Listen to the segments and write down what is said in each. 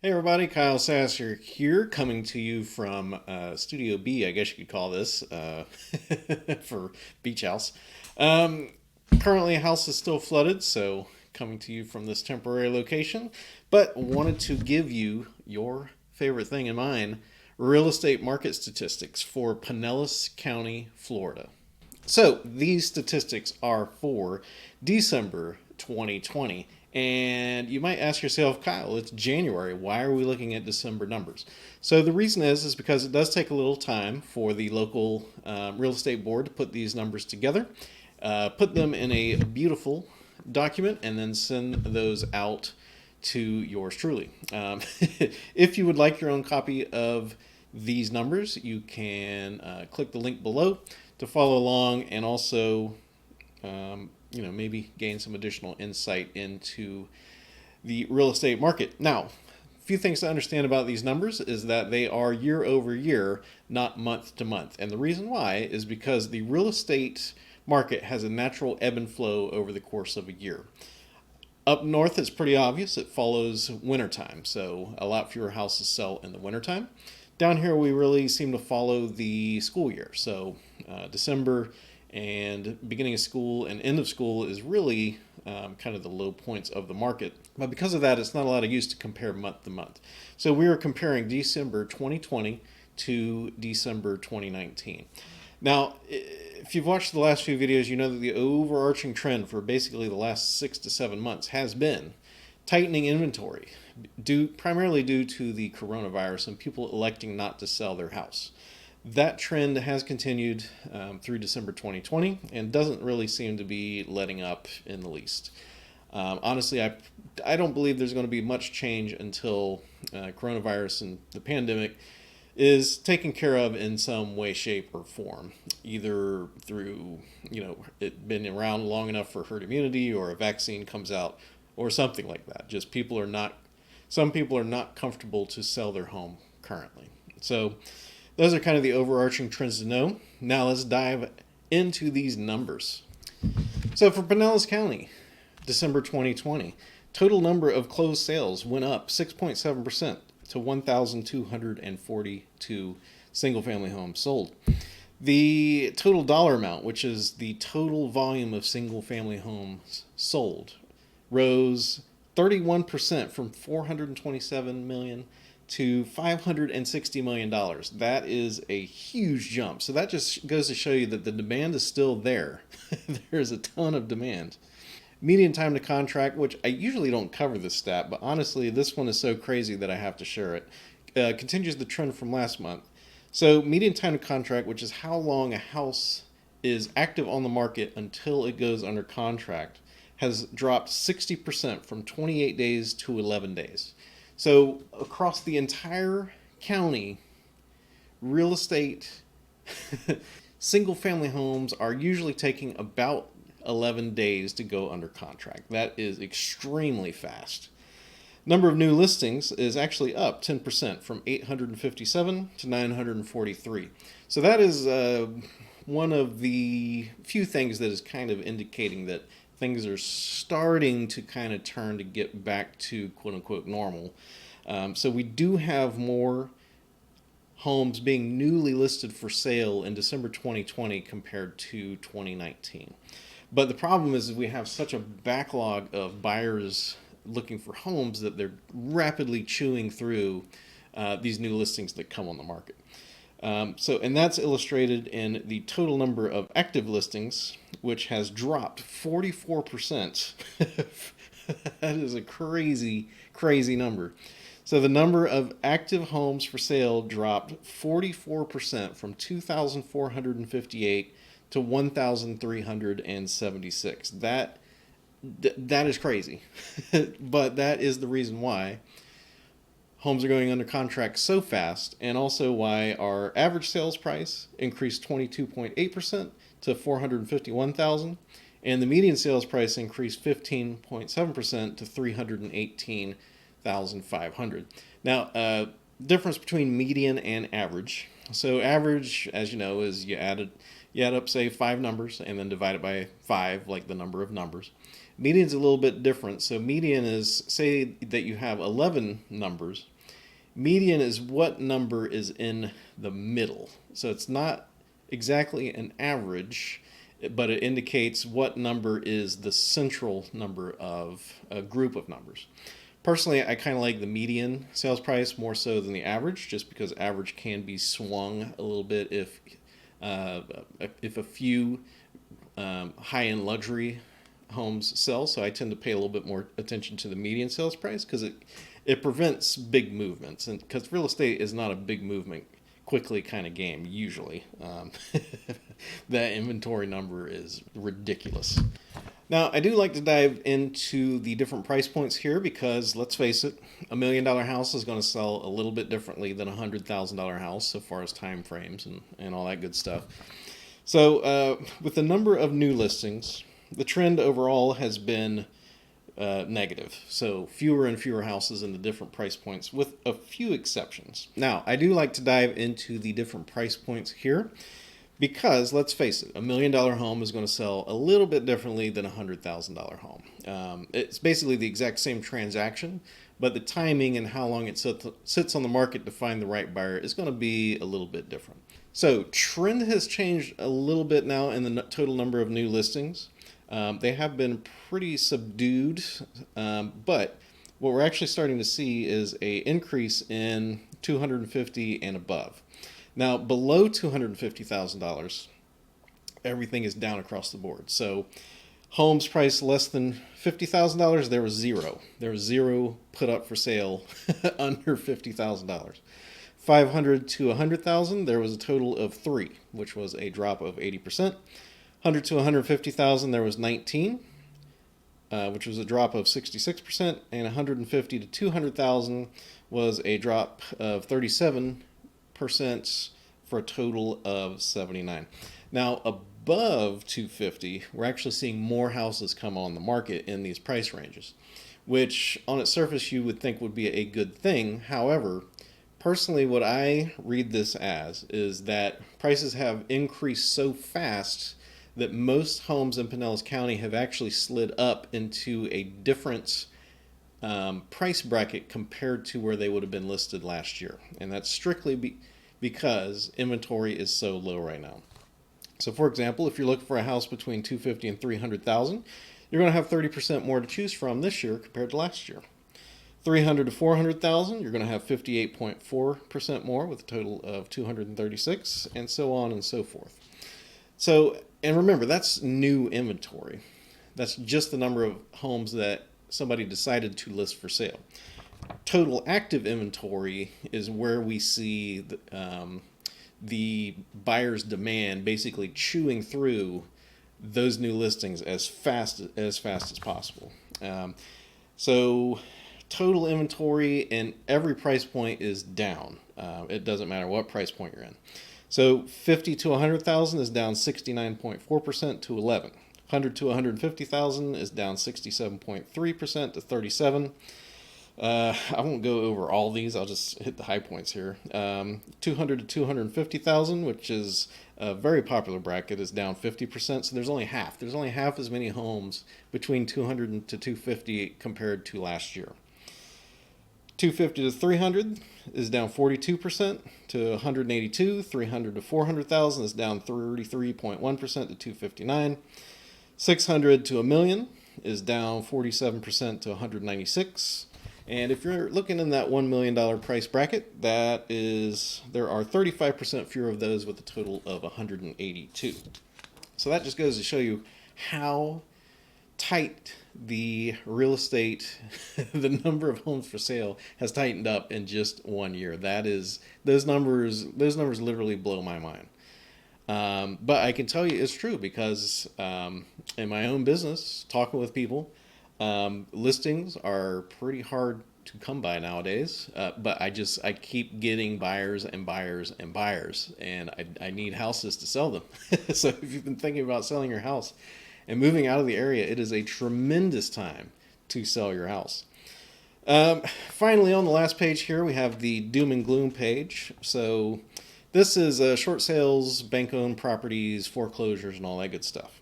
Hey everybody, Kyle Sasser here, coming to you from Studio B, I guess you could call this, for Beach House. Um, Currently, house is still flooded, so coming to you from this temporary location, but wanted to give you your favorite thing in mind, real estate market statistics for Pinellas County, Florida. So these statistics are for December 2020. And you might ask yourself, Kyle, it's January. Why are we looking at December numbers? So the reason is because it does take a little time for the local real estate board to put these numbers together, put them in a beautiful document, and then send those out to yours truly. If you would like your own copy of these numbers, you can click the link below to follow along and also maybe gain some additional insight into the real estate market. Now, a few things to understand about these numbers is that they are year over year, not month to month. And the reason why is because the real estate market has a natural ebb and flow over the course of a year. Up north, it's pretty obvious. It follows wintertime, so a lot fewer houses sell in the wintertime. Down here, we really seem to follow the school year. So December and beginning of school and end of school is really kind of the low points of the market. But because of that, it's not a lot of use to compare month to month. So we are comparing December 2020 to December 2019. Now, if you've watched the last few videos, you know that the overarching trend for basically the last 6 to 7 months has been tightening inventory, primarily due to the coronavirus and people electing not to sell their house. That trend has continued through December 2020 and doesn't really seem to be letting up in the least. Honestly, I don't believe there's going to be much change until coronavirus and the pandemic is taken care of in some way, shape, or form, either through it been around long enough for herd immunity, or a vaccine comes out, or something like that. Just some people are not comfortable to sell their home currently. So those are kind of the overarching trends to know. Now let's dive into these numbers. So for Pinellas County, December 2020, total number of closed sales went up 6.7% to 1,242 single family homes sold. The total dollar amount, which is the total volume of single family homes sold, rose 31% from 427 million to $560 million. That is a huge jump. So that just goes to show you that the demand is still there. There's a ton of demand. Median time to contract, which I usually don't cover this stat, but honestly, this one is so crazy that I have to share it, continues the trend from last month. So, median time to contract, which is how long a house is active on the market until it goes under contract, has dropped 60% from 28 days to 11 days. So, across the entire county, real estate, single family homes are usually taking about 11 days to go under contract. That is extremely fast. Number of new listings is actually up 10% from 857 to 943. So that is one of the few things that is kind of indicating that things are starting to kind of turn to get back to quote unquote normal. So we do have more homes being newly listed for sale in December 2020 compared to 2019. But the problem is we have such a backlog of buyers looking for homes that they're rapidly chewing through these new listings that come on the market. And that's illustrated in the total number of active listings, which has dropped 44%. That is a crazy, crazy number. So the number of active homes for sale dropped 44% from 2,458 to 1,376. That is crazy. But that is the reason why homes are going under contract so fast, and also why our average sales price increased 22.8% to 451,000, and the median sales price increased 15.7% to 318,500. Now, difference between median and average. So average, as you know, is you add up, say, 5 numbers and then divide it by 5, like the number of numbers. Median's a little bit different. So median is, say that you have 11 numbers. Median is what number is in the middle. So it's not exactly an average, but it indicates what number is the central number of a group of numbers. Personally, I kind of like the median sales price more so than the average, just because average can be swung a little bit if a few high-end luxury homes sell. So I tend to pay a little bit more attention to the median sales price because it prevents big movements, and because real estate is not a big movement quickly kind of game usually. That inventory number is ridiculous. Now, I do like to dive into the different price points here because, let's face it, $1 million house is going to sell a little bit differently than a $100,000 house so far as time frames and all that good stuff. So with the number of new listings, the trend overall has been negative. So fewer and fewer houses in the different price points with a few exceptions. Now, I do like to dive into the different price points here because, let's face it, $1 million home is going to sell a little bit differently than a $100,000 home. It's basically the exact same transaction, but the timing and how long it sits on the market to find the right buyer is going to be a little bit different. So trend has changed a little bit now in the total number of new listings. They have been pretty subdued, but what we're actually starting to see is an increase in 250 and above. Now, below $250,000, everything is down across the board. So homes priced less than $50,000, there was zero. There was zero put up for sale under $50,000. 500 to 100,000, there was a total of 3, which was a drop of 80%. 100 to 150,000, there was 19, which was a drop of 66%, and 150 to 200,000 was a drop of 37% for a total of 79. Now, above 250, we're actually seeing more houses come on the market in these price ranges, which on its surface you would think would be a good thing. However, personally, what I read this as is that prices have increased so fast that most homes in Pinellas County have actually slid up into a different price bracket compared to where they would have been listed last year. And that's strictly because inventory is so low right now. So for example, if you're looking for a house between $250,000 and $300,000, you're going to have 30% more to choose from this year compared to last year. $300,000 to $400,000, you're going to have 58.4% more with a total of 236, and so on and so forth. So, and remember, that's new inventory. That's just the number of homes that somebody decided to list for sale. Total active inventory is where we see the buyer's demand basically chewing through those new listings as fast as possible. So total inventory in every price point is down. It doesn't matter what price point you're in. So 50 to 100,000 is down 69.4% to 11. 100 to 150,000 is down 67.3% to 37. I won't go over all these. I'll just hit the high points here. 200 to 250,000, which is a very popular bracket, is down 50%. So there's only half. There's only half as many homes between 200 to 250 compared to last year. 250 to 300 is down 42% to 182. 300 to 400,000 is down 33.1% to 259. 600 to a million is down 47% to 196. And if you're looking in that $1 million price bracket, there are 35% fewer of those with a total of 182. So that just goes to show you how tight the real estate, the number of homes for sale has tightened up in just 1 year. Those numbers literally blow my mind. But I can tell you it's true because in my own business, talking with people, listings are pretty hard to come by nowadays. But I keep getting buyers and buyers and buyers, and I need houses to sell them. So if you've been thinking about selling your house and moving out of the area, it is a tremendous time to sell your house. Finally, on the last page here, we have the doom and gloom page. So this is short sales, bank-owned properties, foreclosures, and all that good stuff.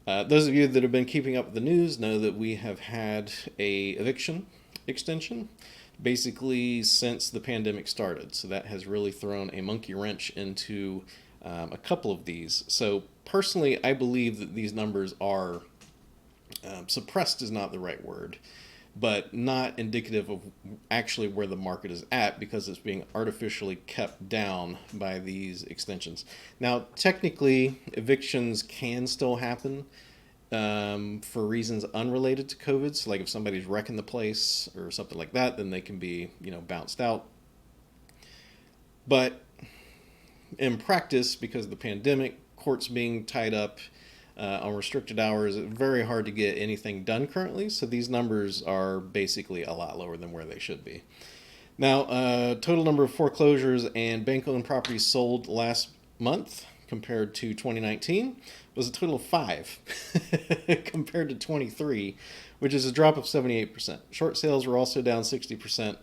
Those of you that have been keeping up with the news know that we have had a eviction extension basically since the pandemic started. So that has really thrown a monkey wrench into a couple of these. So personally, I believe that these numbers are suppressed is not the right word, but not indicative of actually where the market is at because it's being artificially kept down by these extensions. Now, technically, evictions can still happen for reasons unrelated to COVID. So, like if somebody's wrecking the place or something like that, then they can be, bounced out. But in practice, because of the pandemic, courts being tied up on restricted hours, it's very hard to get anything done currently. So these numbers are basically a lot lower than where they should be. Now, total number of foreclosures and bank-owned properties sold last month compared to 2019 was a total of 5 compared to 23, which is a drop of 78%. Short sales were also down 60%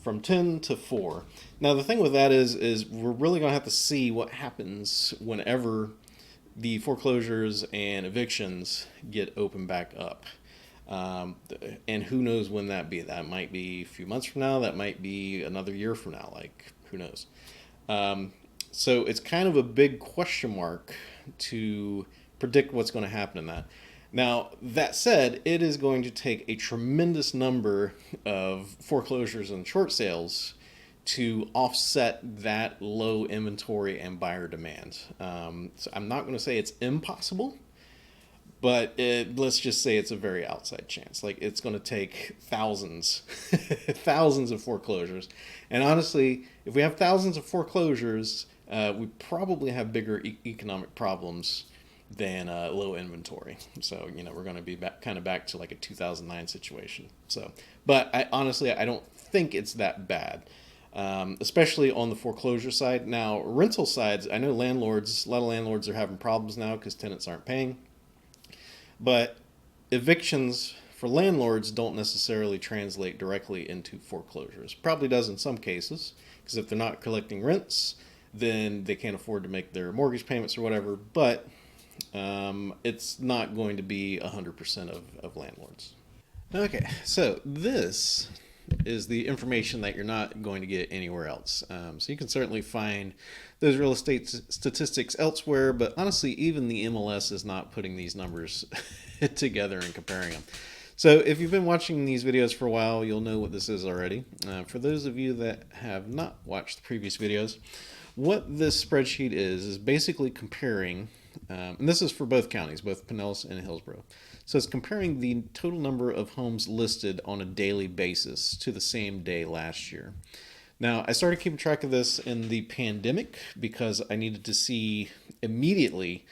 from 10 to 4. Now, the thing with that is we're really going to have to see what happens whenever the foreclosures and evictions get opened back up. And who knows when that be. That might be a few months from now. That might be another year from now. Like, who knows? So it's kind of a big question mark to predict what's going to happen in that. Now, that said, it is going to take a tremendous number of foreclosures and short sales to offset that low inventory and buyer demand. So I'm not going to say it's impossible, but let's just say it's a very outside chance. Like it's going to take thousands, thousands of foreclosures. And honestly, if we have thousands of foreclosures, we probably have bigger economic problems than low inventory. So, we're going to be kind of back to like a 2009 situation. So, but I don't think it's that bad. Especially on the foreclosure side. Now, rental sides, I know a lot of landlords are having problems now because tenants aren't paying. But evictions for landlords don't necessarily translate directly into foreclosures. Probably does in some cases, because if they're not collecting rents, then they can't afford to make their mortgage payments or whatever. But it's not going to be 100% of landlords. Okay, so this is the information that you're not going to get anywhere else. So you can certainly find those real estate statistics elsewhere, but honestly, even the MLS is not putting these numbers together and comparing them. So if you've been watching these videos for a while, you'll know what this is already. For those of you that have not watched the previous videos, what this spreadsheet is basically comparing, and this is for both counties, both Pinellas and Hillsborough. So it's comparing the total number of homes listed on a daily basis to the same day last year. Now, I started keeping track of this in the pandemic because I needed to see immediately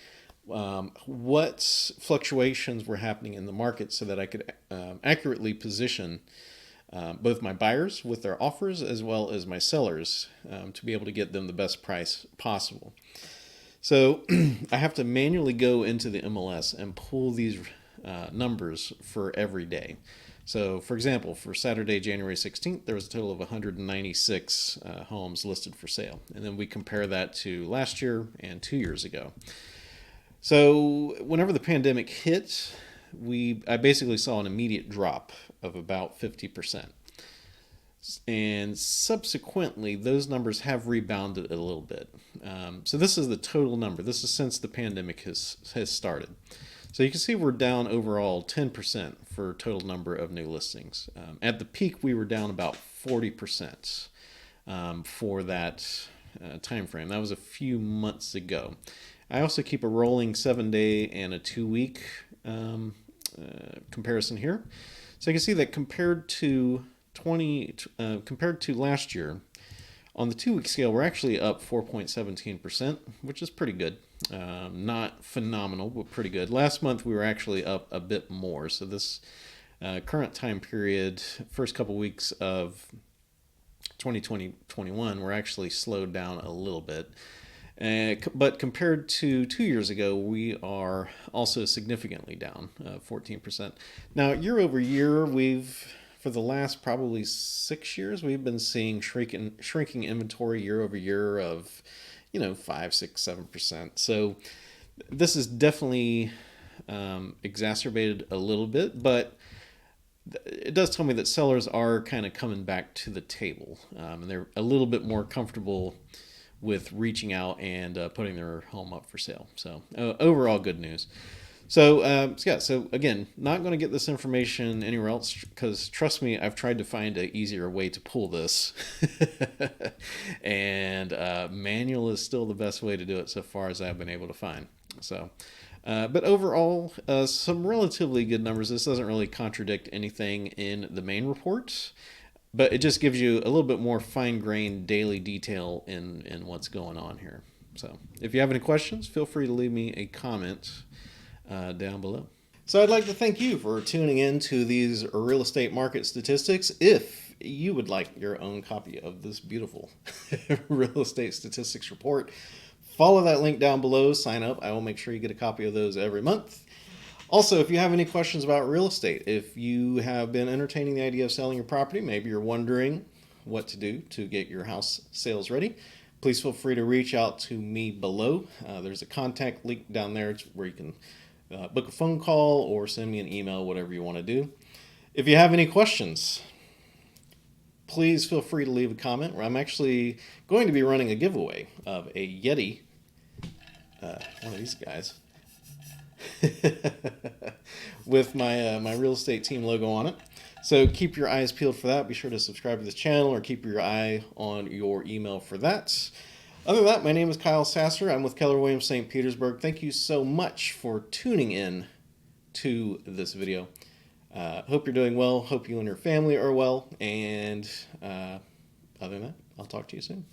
what fluctuations were happening in the market so that I could accurately position both my buyers with their offers as well as my sellers to be able to get them the best price possible. So I have to manually go into the MLS and pull these numbers for every day. So, for example, for Saturday, January 16th, there was a total of 196 homes listed for sale. And then we compare that to last year and 2 years ago. So, whenever the pandemic hit, I basically saw an immediate drop of about 50%. And subsequently, those numbers have rebounded a little bit. So this is the total number. This is since the pandemic has started. So you can see we're down overall 10% for total number of new listings. At the peak, we were down about 40% for that time frame. That was a few months ago. I also keep a rolling 7-day and a 2-week comparison here. So you can see that compared to last year, on the 2-week scale, we're actually up 4.17%, which is pretty good. Not phenomenal, but pretty good. Last month, we were actually up a bit more. So this current time period, first couple weeks of 2021, we're actually slowed down a little bit. But compared to 2 years ago, we are also significantly down, 14%. Now, year over year, for the last probably 6 years, we've been seeing shrinking inventory year over year of, 5, 6, 7%. So this is definitely exacerbated a little bit, but it does tell me that sellers are kind of coming back to the table, and they're a little bit more comfortable with reaching out and putting their home up for sale. So overall, good news. So again, not going to get this information anywhere else because trust me, I've tried to find an easier way to pull this, and manual is still the best way to do it so far as I've been able to find. So. But overall, some relatively good numbers. This doesn't really contradict anything in the main report, but it just gives you a little bit more fine-grained daily detail in what's going on here. So if you have any questions, feel free to leave me a comment down below. So I'd like to thank you for tuning in to these real estate market statistics. If you would like your own copy of this beautiful real estate statistics report, follow that link down below, sign up. I will make sure you get a copy of those every month. Also, if you have any questions about real estate, if you have been entertaining the idea of selling your property, maybe you're wondering what to do to get your house sales ready, please feel free to reach out to me below. There's a contact link down there where you can book a phone call or send me an email, whatever you want to do. If you have any questions, please feel free to leave a comment. I'm actually going to be running a giveaway of a Yeti, one of these guys, with my real estate team logo on it. So keep your eyes peeled for that. Be sure to subscribe to this channel or keep your eye on your email for that. Other than that, my name is Kyle Sasser. I'm with Keller Williams St. Petersburg. Thank you so much for tuning in to this video. Hope you're doing well. Hope you and your family are well. And other than that, I'll talk to you soon.